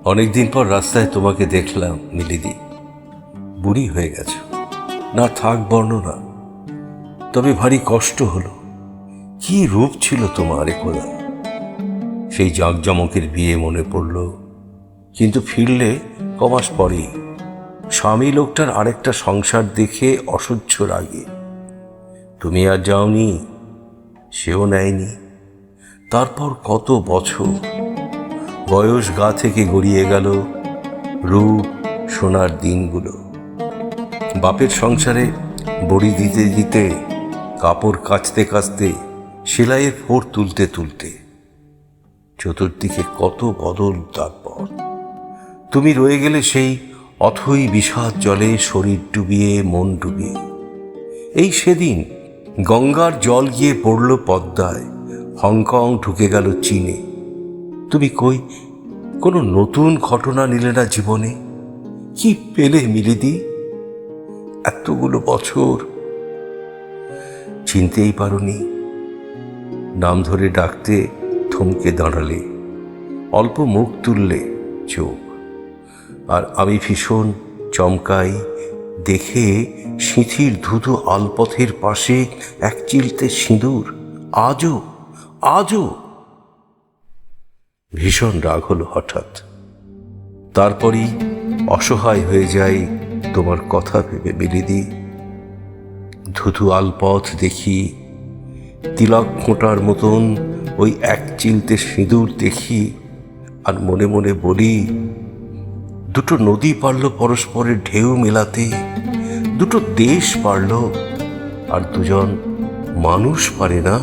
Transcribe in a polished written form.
অনেকদিন পর রাস্তায় তোমাকে দেখলাম মিলিদি। বুড়ি হয়ে গেছো, না থাক বর্ণনা। তবে ভারী কষ্ট হলো। কি রূপ ছিল তোমার একদা। সেই জাঁকজমকের বিয়ে মনে পড়ল, কিন্তু ফিরলে কমাস পরেই স্বামী লোকটার আরেকটা সংসার দেখে অসহ্য রাগে। তুমি আর যাওনি, সেও নেয়নি। তারপর কত বছর, বয়স গা থেকে গড়িয়ে গেল, রূপ সোনার দিনগুলো। বাপের সংসারে বড়ি দিতে দিতে, কাপড় কাচতে কাচতে, সেলাইয়ের ফোঁড় তুলতে তুলতে চতুর্দিকে কত বদল। তারপর তুমি রয়ে গেলে সেই অথই বিষাদ জলে শরীর ডুবিয়ে, মন ডুবিয়ে। এই সেদিন গঙ্গার জল গিয়ে পড়ল পদ্মায়, হংকং ঢুকে গেল চীনে। তুমি কই, কোনো নতুন ঘটনা নিলে না জীবনে? কি পেলে মিলিদি? এতগুলো বছর চিনতেই পারোনি। নাম ধরে ডাকতে থমকে দাঁড়ালে, অল্প মুখ তুললে চোখ। আর আমি ভীষণ চমকাই দেখে সিঁথির ধুধু আলপথের পাশে এক চিলতে সিঁদুর। আজও আজও ভীষণ রাগ হলো হঠাৎ। তারপরই অসহায় হয়ে যাই তোমার কথা ভেবে মিলিদি। ধুধু আলপথ দেখি, তিলক ফোঁটার মতন ওই এক চিলতে সিঁদুর দেখি, আর মনে মনে বলি, দুটো নদী পারল পরস্পরের ঢেউ মেলাতে, দুটো দেশ পারল, আর দুজন মানুষ পারে না।